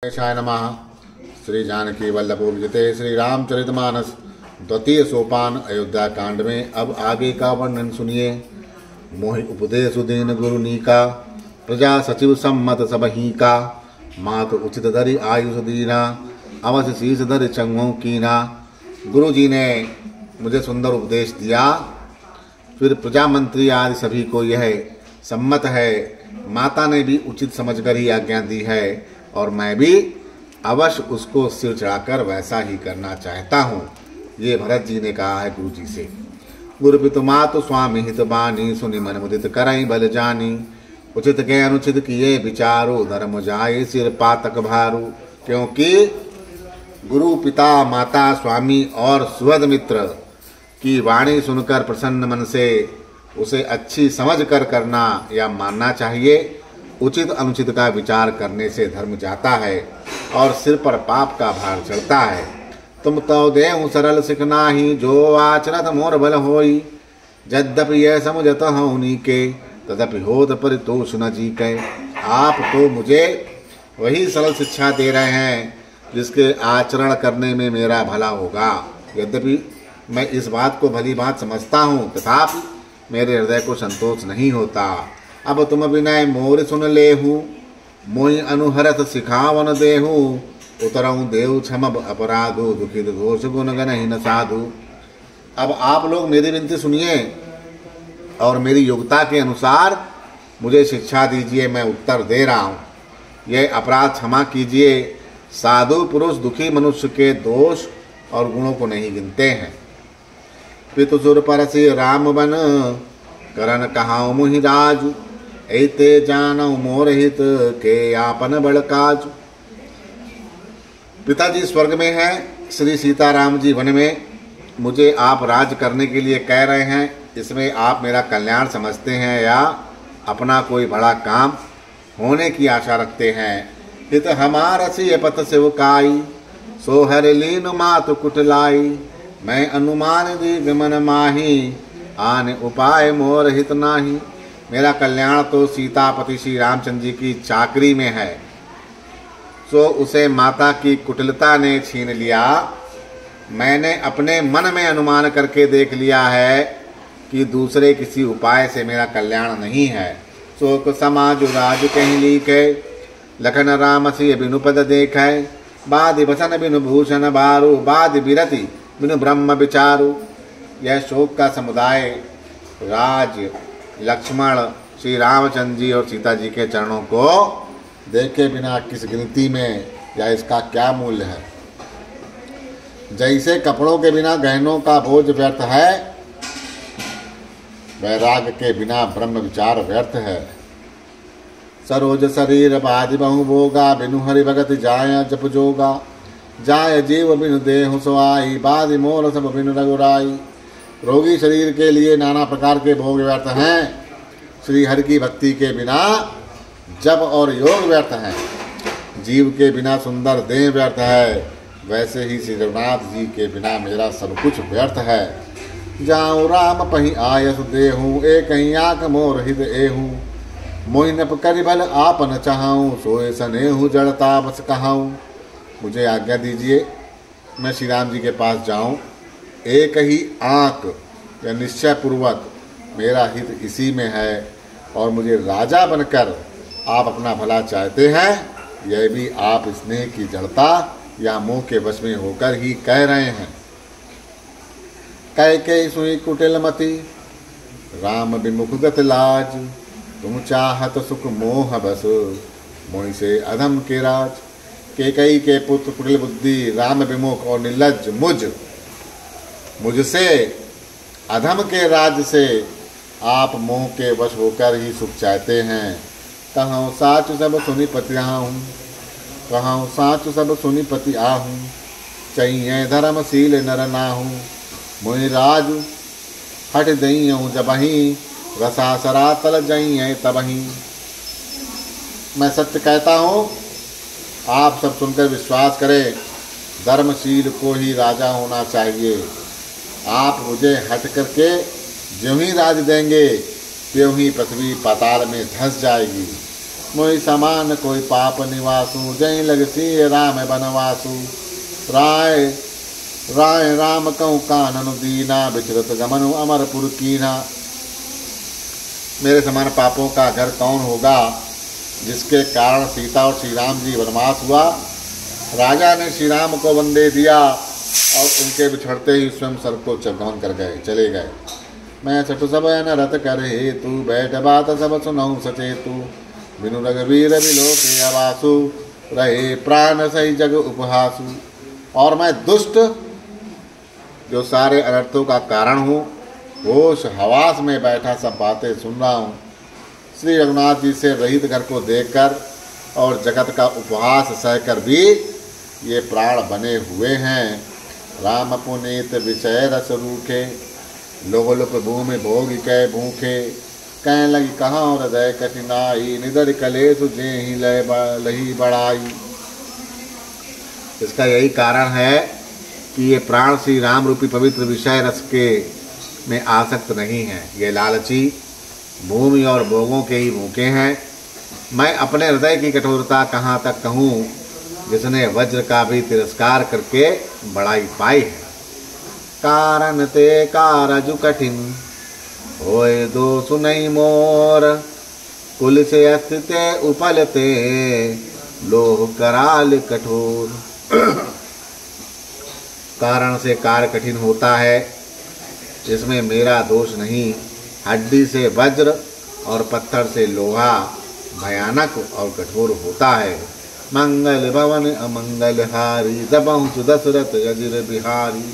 गणेशाय नमः। श्री जानकी वल्लभो विजते श्री रामचरितमानस द्वितीय सोपान अयोध्या कांड में अब आगे का वर्णन सुनिए। मोहि उपदेश दीन गुरु नीका, प्रजा सचिव सम्मत सब ही का। मात उचित धरि आयुष दीना, अवश्य शीश धरि चंगों कीना। गुरु जी ने मुझे सुंदर उपदेश दिया, फिर प्रजा मंत्री आदि सभी को यह सम्मत है। माता ने भी उचित समझकर ही आज्ञा दी है और मैं भी अवश्य उसको सिर चढ़ाकर वैसा ही करना चाहता हूँ। ये भरत जी ने कहा है गुरु जी से। गुरु पितु मातु स्वामी हित बानी, सुनि मन मुदित करई बल जानी। उचित के अनुचित किए विचारो, धर्म जाए सिर पातक भारू। क्योंकि गुरु पिता माता स्वामी और सुहृद मित्र की वाणी सुनकर प्रसन्न मन से उसे अच्छी समझ कर करना या मानना चाहिए। उचित अनुचित का विचार करने से धर्म जाता है और सिर पर पाप का भार चढ़ता है। तुम तो देहु सरल सिखना ही, जो आचरत मोर बल होई। यद्यपि यह समझत हूँ नीके, तदपि होत परितोष न जी के। आप तो मुझे वही सरल शिक्षा दे रहे हैं जिसके आचरण करने में मेरा भला होगा। यद्यपि मैं इस बात को भली बात समझता हूँ, तथापि मेरे हृदय को संतोष नहीं होता। अब तुम विनय मोर सुन लेहू, मोहि अनुहरत सिखावन देहू। उतरऊँ देव क्षम अपराधो, दुखित दोष गुण गण ही न साधु। अब आप लोग मेरी विनती सुनिए और मेरी योग्यता के अनुसार मुझे शिक्षा दीजिए। मैं उत्तर दे रहा हूँ। यह अपराध क्षमा कीजिए। साधु पुरुष दुखी मनुष्य के दोष और गुणों को नहीं गिनते हैं। पितु सुर परसि राम बन, करन कहाऊँ मुहि राजु। ऐते जानऊ मोर हित, के आपन बड़ काजु। पिताजी स्वर्ग में हैं, श्री सीताराम जी वन में। मुझे आप राज करने के लिए कह रहे हैं। इसमें आप मेरा कल्याण समझते हैं या अपना कोई बड़ा काम होने की आशा रखते हैं। हित हमार सी पथ सेवकाई, सोहर लीन मातु कुटलाई। मैं अनुमान दी गमन माही, आन उपाय मोर हित नाही। मेरा कल्याण तो सीतापति श्री रामचंद्र जी की चाकरी में है, सो उसे माता की कुटिलता ने छीन लिया। मैंने अपने मन में अनुमान करके देख लिया है कि दूसरे किसी उपाय से मेरा कल्याण नहीं है। शोक समाज राज कहीं लीके, लखन राम सिय बिनु पद देखे। बाधि बसन बिनु भूषण बारू, बाधि बिरति बिनु ब्रह्म विचारू। यह शोक का समुदाय राज लक्ष्मण श्री रामचंद्र जी और सीता जी के चरणों को देखे बिना किस गिनती में या इसका क्या मूल्य है। जैसे कपड़ों के बिना गहनों का बोझ व्यर्थ है, वैराग्य के बिना ब्रह्म विचार व्यर्थ है। सरोज शरीर बाधि बहु भोगा, बिनु हरि भगत जाय जप जोगा। जाय जीव बिनु देहु सोआई, बाधि मोर सब बिनु रघुराई। रोगी शरीर के लिए नाना प्रकार के भोग व्यर्थ हैं, श्री हरि की भक्ति के बिना जप और योग व्यर्थ हैं। जीव के बिना सुंदर देह व्यर्थ है, वैसे ही श्री रघुनाथ जी के बिना मेरा सब कुछ व्यर्थ है। जाऊँ राम पही आयस देहूँ, एक ही आँख मोर हित एहूँ। मोहि नप करि भल आपन चाहूँ, सोए सनेहू जड़ता बस कहाऊँ। मुझे आज्ञा दीजिए, मैं श्री राम जी के पास जाऊँ। एक ही आँख या निश्चय पूर्वक मेरा हित इसी में है और मुझे राजा बनकर आप अपना भला चाहते हैं। यह भी आप स्नेह की जड़ता या मोह के वश में होकर ही कह रहे हैं। कह के सुई कुटिल मति, राम विमुख गत लाज। तुम चाहत सुख मोह बस, मोहि से अधम के राज। केकई के पुत्र कुटिल बुद्धि, राम विमुख और निर्लज्ज मुझसे अधम के राज्य से आप मोह के वश होकर ही सुख चाहते हैं। कहूँ साच सब सुनि पति आहूँ, कहूँ साच सब सुनि पति आहूँ। चाहिए धर्मशील नर नाहूँ, मोहि राजु हट दईऊँ जबहीं। रसासरा तल जइए तबहीं। मैं सत्य कहता हूँ, आप सब सुनकर विश्वास करें। धर्मशील को ही राजा होना चाहिए। आप मुझे हट करके ज्यों ही राज देंगे, त्यों ही पृथ्वी पाताल में धंस जाएगी। मोहि समान कोई पाप निवासु, जय लग सिय राम बनवासु। राय राय राम कहूँ कानन दीना, विचरत गमनु अमरपुर कीना। मेरे समान पापों का घर कौन होगा, जिसके कारण सीता और श्री राम जी वनवास हुआ। राजा ने श्री राम को वंदे दिया और उनके बिछड़ते ही स्वयं सर को गमन कर गए, चले गए। मैं छठ सब न रत कर हेतु, बैठ बात सब सुनऊ सचेतु। बिनु रघुवीर बिलोके अवासु, रहे प्राण सही जग उपहासु। और मैं दुष्ट जो सारे अनर्थों का कारण हूँ, होश हवास में बैठा सब बातें सुन रहा हूँ। श्री रघुनाथ जी से रहित घर को देखकर और जगत का उपहास सहकर भी ये प्राण बने हुए हैं। राम पुनीत विषय रस रूखे, लोग लोक भूमि भोग कै भूखे। कह लगी कहाँ हृदय कठिनाई, निदर कलेश जे ही लही बढ़ाई। इसका यही कारण है कि ये प्राण श्री राम रूपी पवित्र विषय रस के में आसक्त नहीं है। ये लालची भूमि और भोगों के ही भूखे हैं। मैं अपने हृदय की कठोरता कहाँ तक कहूँ, जिसने वज्र का भी तिरस्कार करके बड़ाई पाई है। कारण ते कारजु कठिन, होए दो सुनई मोर। कुल से अस्ते उपलते, लोह कराल कठोर। कारण से कार्य कठिन होता है, इसमें मेरा दोष नहीं। हड्डी से वज्र और पत्थर से लोहा भयानक और कठोर होता है। मंगल भवन अमंगल हारी, दबहु दशरथ अजिर बिहारी।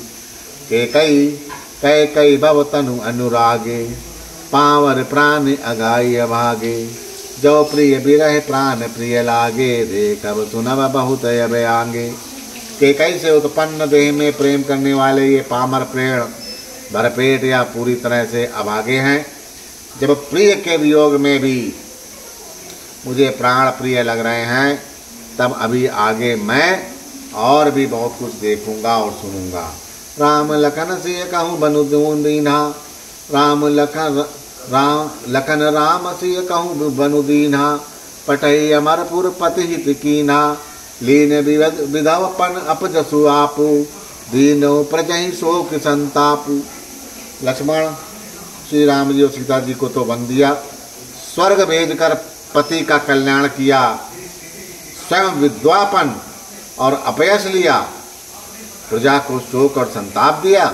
कई कई भव तनु अनुरागे, पावर प्राण अगाई अभागे। जो प्रिय बिरह प्राण प्रिय लागे, देखब सुनब बहुत अबे आगे। कई से उत्पन्न देह में प्रेम करने वाले ये पामर प्रेण भरपेट या पूरी तरह से अभागे हैं। जब प्रिय के वियोग में भी मुझे प्राण प्रिय लग रहे हैं, तब अभी आगे मैं और भी बहुत कुछ देखूंगा और सुनूंगा। राम लखन सिय कहूँ बनु दीन्हा, राम लखन राम सिय कहूँ बनु दीन्हा। पठई अमरपुर पति हित कीन्हा, लीन विधवपन अपजसु आपु। दीनो प्रजहि शोक संतापु। लक्ष्मण श्री राम जी और सीता जी को तो वन दिया, स्वर्ग भेजकर पति का कल्याण किया, स्वयं विद्वापन और अपयश लिया, प्रजा को शोक और संताप दिया।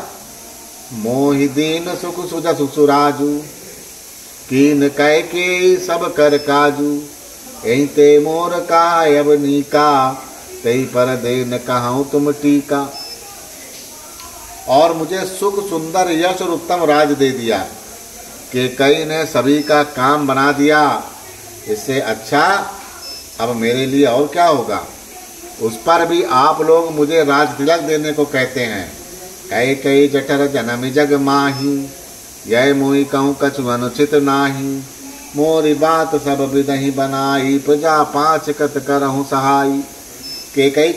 मोहि दीन सुख सुजसु सुराजू, कीन कह के सब कर काजू। यही ते मोर काय अब नीका, तई पर दे न कहाऊं तुम टीका। और मुझे सुख सुंदर यश और उत्तम राज दे दिया, कि कई ने सभी का काम बना दिया। इससे अच्छा अब मेरे लिए और क्या होगा। उस पर भी आप लोग मुझे राज तिलक देने को कहते हैं। कई कई जठर जनम जग माही, यह मोहि कहूँ कछु अनुचित नाही। मोरी बात सब विदहि बनाई, प्रजा पाँच कत करहूँ सहाई। केकई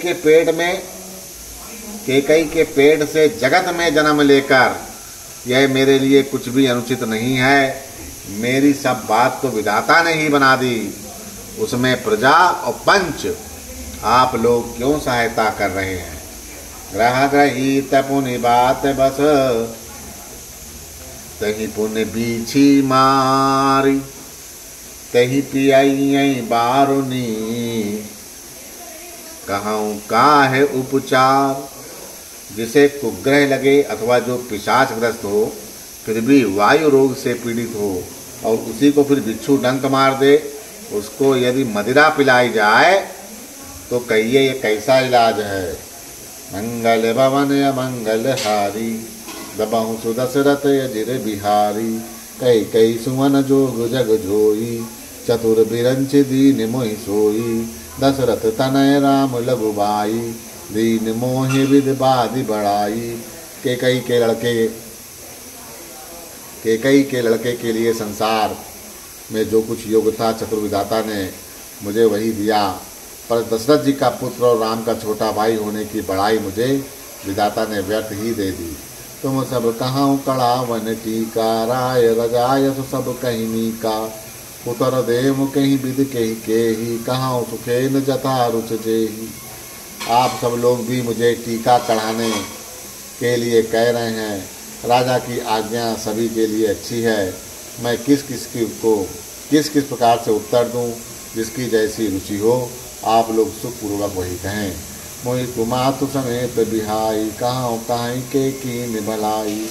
के पेट से जगत में जन्म लेकर यह मेरे लिए कुछ भी अनुचित नहीं है। मेरी सब बात तो विधाता ने ही बना दी, उसमें प्रजा और पंच आप लोग क्यों सहायता कर रहे हैं। ग्रह ग्रही पुनि बात बस, तही पुण्य बीछी मारी। तही पियाई बारुनी, कहूँ का है उपचार। जिसे कुग्रह लगे अथवा जो पिशाचग्रस्त हो, फिर भी वायु रोग से पीड़ित हो और उसी को फिर बिच्छू डंक मार दे, उसको यदि मदिरा पिलाई जाए तो कहिए ये कैसा इलाज है। मंगल भवन अमंगल हारी, दबहु सुदशरथ अजिर बिहारी। कई कई सुमन जोग जग जोई, चतुर बिरंच दीन मोहि सोई। दशरथ तनय राम लघुबाई, दीन मोहि विद बाधि बढ़ाई। केकई के लड़के के लिए संसार में जो कुछ योग था चतुर्विधाता ने मुझे वही दिया, पर दशरथ जी का पुत्र और राम का छोटा भाई होने की बड़ाई मुझे विधाता ने व्यर्थ ही दे दी। तुम सब कहाँ कड़ा वन टीका, राय रजाय सब कहीं मीका। उतर देव कहीं विद के ही कहाँ सुखे न जथा रुच जेही। आप सब लोग भी मुझे टीका चढ़ाने के लिए कह रहे हैं। राजा की आज्ञा सभी के लिए अच्छी है। मैं किस किस प्रकार से उत्तर दूं, जिसकी जैसी रुचि हो आप लोग सुखपूर्वक वही कहें। मोहि कुमातु समेत बिहाई कहाँ कहीं के कीन भलाई।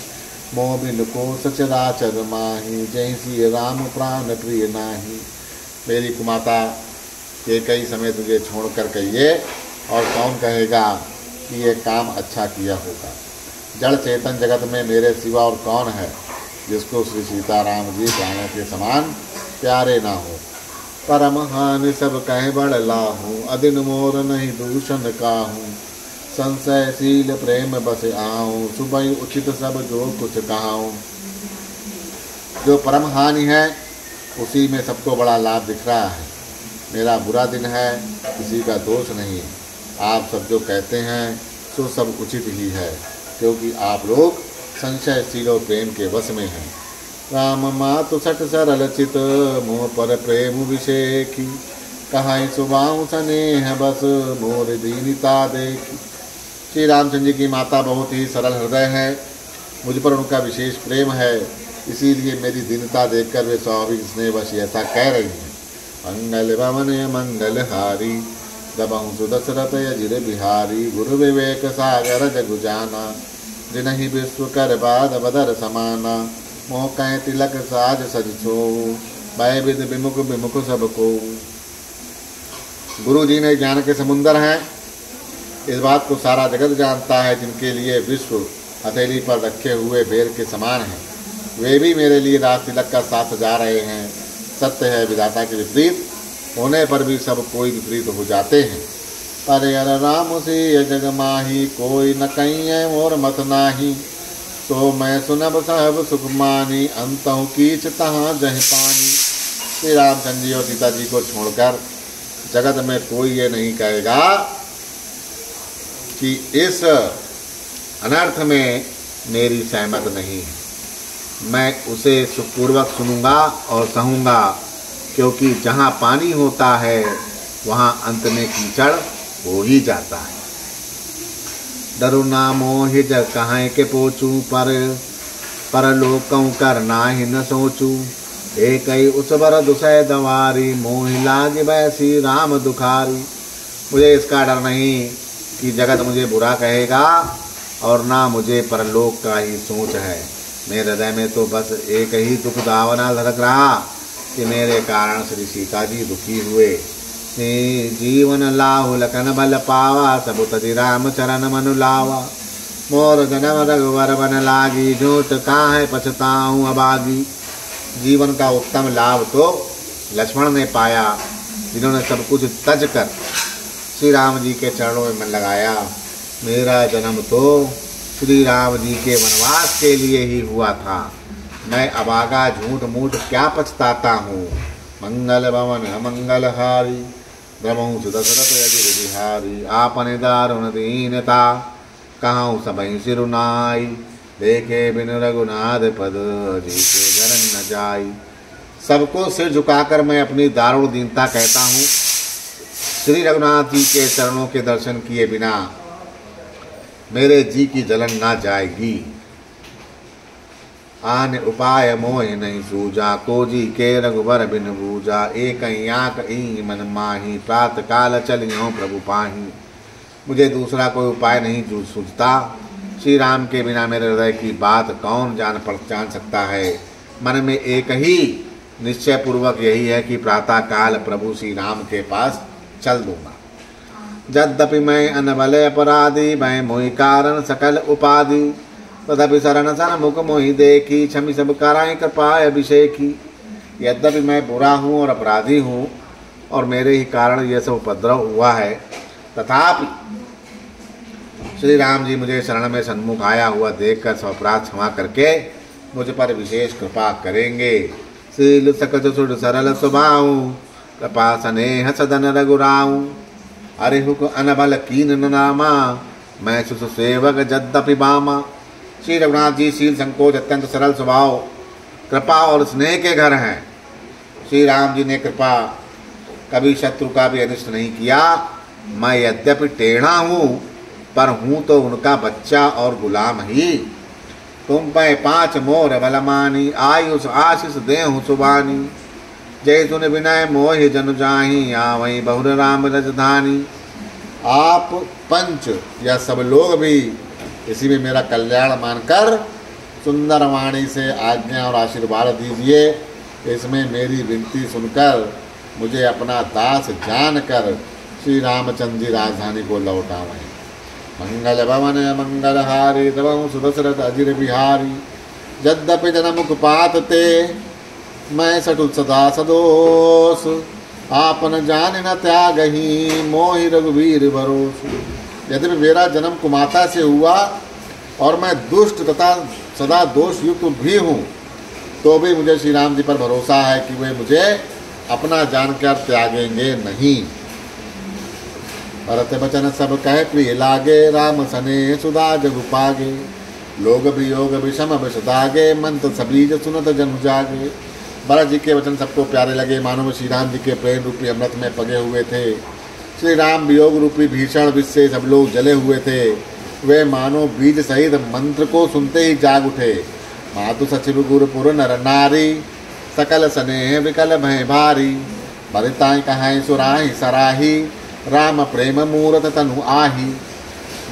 मोह बिन को सचराचर माही जैसी राम प्राण प्रिय नाही। मेरी कुमाता के कई समेत मुझे छोड़कर कहिए, और कौन कहेगा कि ये काम अच्छा किया होगा। जड़ चेतन जगत में मेरे सिवा और कौन है जिसको श्री सीताराम जी प्राणों के समान प्यारे ना हो। परम हानि सब कह बड़ लाहूँ अदिन मोर नहीं दूषण काहूँ। संशयशील प्रेम बस आऊँ सुबह उचित सब जो कुछ कहाऊँ। जो परम हानि है उसी में सबको बड़ा लाभ दिख रहा है। मेरा बुरा दिन है, किसी का दोष नहीं। आप सब जो कहते हैं सो सब उचित ही है, क्योंकि आप लोग संशयशील और प्रेम के वश में हैं। राम मातु सट सरल चित मोह पर प्रेम विषेखी। कहाई सुबाऊ स्नेह बस मोर दीनिता देखी। श्री रामचंद्र जी की माता बहुत ही सरल हृदय है, मुझ पर उनका विशेष प्रेम है, इसीलिए मेरी दीनता देखकर वे स्वाभाविक स्नेहवश ऐसा कह रही हैं। मंगल भवन मंगल हारी दबहु सुदशरथ अजिर बिहारी। गुरु विवेक सागर जगु जाना जिनहि विश्व कर बाद बदर समाना। मोह कह तिलक साज सज सो भय विद विमुख विमुख सबको। गुरु जी ने ज्ञान के समुंदर हैं, इस बात को सारा जगत जानता है। जिनके लिए विश्व हथेली पर रखे हुए बेर के समान हैं, वे भी मेरे लिए राज तिलक का साथ जा रहे हैं। सत्य है, विधाता के विपरीत होने पर भी सब कोई विपरीत हो जाते हैं। अरे अर राम से जग माही कोई न कहीं है मोर मत नाही। तो मैं सुनब सब सुख मानी अंतहु कीच तहाँ जह पानी। श्री रामचंद्र जी और सीता जी को छोड़कर जगत में कोई ये नहीं कहेगा कि इस अनर्थ में मेरी सहमत नहीं है। मैं उसे सुखपूर्वक सुनूंगा और सहूँगा, क्योंकि जहाँ पानी होता है वहाँ अंत में कीचड़ हो ही जाता है। डरू ना मोहि जग कहाँ के पोचूं पर लोकं करना ही न सोचूं। एक ही उस बर दुसै दवारी मोहि लाग बैसी राम दुखारी। मुझे इसका डर नहीं कि जगत मुझे बुरा कहेगा, और ना मुझे परलोक का ही सोच है। मेरे हृदय में तो बस एक ही दुख दावना लटक रहा कि मेरे कारण श्री सीता जी दुखी हुए। जीवन लाहु लखन बल पावा सब तजि राम चरण मनु लावा। मोर जन्म रघुवर बन लागी झूठ कहाँ पछताऊँ अबागी। जीवन का उत्तम लाभ तो लक्ष्मण ने पाया, जिन्होंने सब कुछ तज कर श्री राम जी के चरणों में मन लगाया। मेरा जन्म तो श्री राम जी के वनवास के लिए ही हुआ था। मैं अभागा झूठ मूठ क्या पछताता हूँ। मंगल भवन अमंगल हारी द्रमहु सुदशरथ अजिर बिहारी। आपने दारुण दीनता कहाँ सबहि सिरुनाई। देखे बिन रघुनाथ पद जी के जरन न जाई। सबको सिर झुकाकर मैं अपनी दारुण दीनता कहता हूँ। श्री रघुनाथ जी के चरणों के दर्शन किए बिना मेरे जी की जलन ना जाएगी। आन उपाय मोह नहीं सूझा को जी के रघुबर बिन बूझा। एक आँख ई मन माही प्रात काल चलियों प्रभु पाही। मुझे दूसरा कोई उपाय नहीं सूझता। श्री राम के बिना मेरे हृदय की बात कौन जान सकता है। मन में एक ही निश्चय पूर्वक यही है कि प्रातः काल प्रभु श्री राम के पास चल दूंगा। यद्यपि मैं अनबल अपराधी मैं मोहि कारण सकल उपाधि। तथापि शरण सन मुख मोहि देखी क्षमि सब कराएं कृपा अभिषेकी। यद्यपि मैं बुरा हूँ और अपराधी हूँ और मेरे ही कारण यह सब उपद्रव हुआ है, तथापि श्री राम जी मुझे शरण में सन्मुख आया हुआ देखकर सब अपराध क्षमा करके मुझ पर विशेष कृपा करेंगे। शील सकज सुड सरल स्वभाव कृपा स्नेह सदन रघुराऊ। हरिहुक अनबल कीन न नामा मैं सुस सेवक जद्यपि बामा। श्री रघुनाथ जी शील संकोच अत्यंत सरल स्वभाव कृपा और स्नेह के घर हैं। श्री राम जी ने कृपा, कभी शत्रु का भी अनिष्ट नहीं किया। मैं यद्यपि टेढ़ा हूँ पर हूँ तो उनका बच्चा और गुलाम ही। तुम पे 5 मोर बलमानी, आयुष आशीष देहु सुबानी। जय सुन विनय मोहि जन जाहि, आवै बहुर राम रजधानी। आप पंच या सब लोग भी इसी में मेरा कल्याण मानकर सुंदर वाणी से आज्ञा और आशीर्वाद दीजिए। इसमें मेरी विनती सुनकर मुझे अपना दास जानकर श्री रामचंद्र जी राजधानी को लौटावें। मंगल भवन मंगलहारी, तब सुदशरथ अजिर बिहारी। यद्यपि जनमुख पात ते, मैं सटुल सदा सदोष। आपन जान न त्यागही, मोहि रघुवीर भरोस। यद्यपि मेरा जन्म कुमाता से हुआ और मैं दुष्ट तथा सदा दोष युक्त भी हूँ, तो भी मुझे श्री राम जी पर भरोसा है कि वे मुझे अपना जानकर त्यागेंगे नहीं। भरत वचन सब कह प्रिय लागे, राम सने सुधा जगु पागे। लोग वियोग विषम विषदागे, मंत्र सबीज सुनत जन जागे। भरत जी के वचन सबको प्यारे लगे, मानो श्री राम जी के प्रेम रूपी अमृत में पगे हुए थे। श्री राम वियोग रूपी भीषण विष से सब लोग जले हुए थे। वे मानो बीज सहित मंत्र को सुनते ही जाग उठे। मातु सचिव गुरुपुर नर नारी, सकल स्नेह विकल भय भारी। भरिताई कहाई सुराही सराही, राम प्रेम मूरत तनु आही।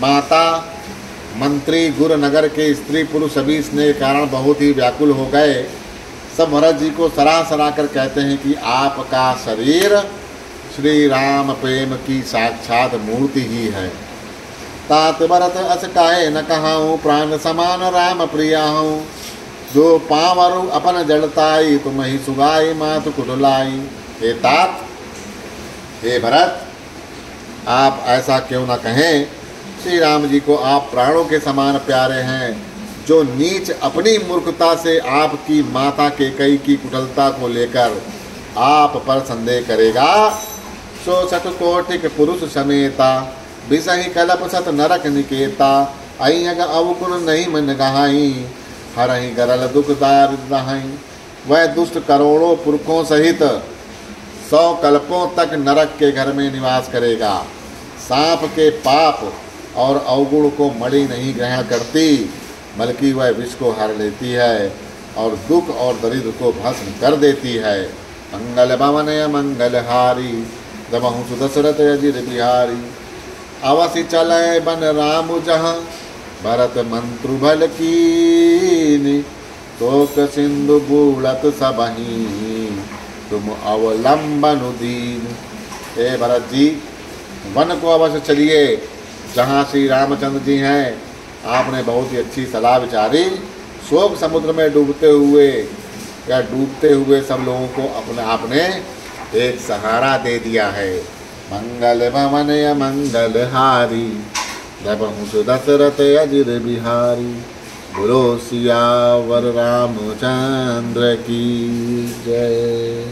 माता मंत्री गुरु नगर के स्त्री पुरुष सभी स्नेह के कारण बहुत ही व्याकुल हो गए। सब भरत जी को सराह सराह कर कहते हैं कि आपका शरीर श्री राम प्रेम की साक्षात मूर्ति ही है। तात भरत अस काहे न कहाऊँ, प्राण समान राम प्रिया हूँ। जो पावरु अपन जड़ताई, तुम ही सुगाई मातु कुटलाई। हे तात, हे भरत, आप ऐसा क्यों न कहें। श्री राम जी को आप प्राणों के समान प्यारे हैं। जो नीच अपनी मूर्खता से आपकी माता केकई की कुटिलता को लेकर आप पर संदेह करेगा, सो सठ कोटिक पुरुष समेता, विषहि कलप सत नरक निकेता। अयग अवगुण नहीं मन गहाई, हरहि गरल दुख दारदाई। वह दुष्ट करोड़ों पुरखों सहित 100 कल्पों तक नरक के घर में निवास करेगा। सांप के पाप और अवगुण को मणि नहीं ग्रहण करती, बल्कि वह विष को हर लेती है और दुख और दरिद्र को भस्म कर देती है। मंगल भवन मंगलहारी, दमहु सुदशरथ अजिर बिहारी। अवसि चले बन राम जहाँ, भरत मंत्रु भल कीनी। शोक सिंधु बूढ़त सबही, तुम अवलंबन दीन। हे भरत जी, वन को अवश्य चलिए जहाँ श्री रामचंद्र जी हैं। आपने बहुत ही अच्छी सलाह विचारी। शोक समुद्र में डूबते हुए सब लोगों को अपने आपने एक सहारा दे दिया है। मंगल भवन मंगलहारी, दबहु सुदशरथ अजिर बिहारी। बोलो सियावर रामचंद्र की जय।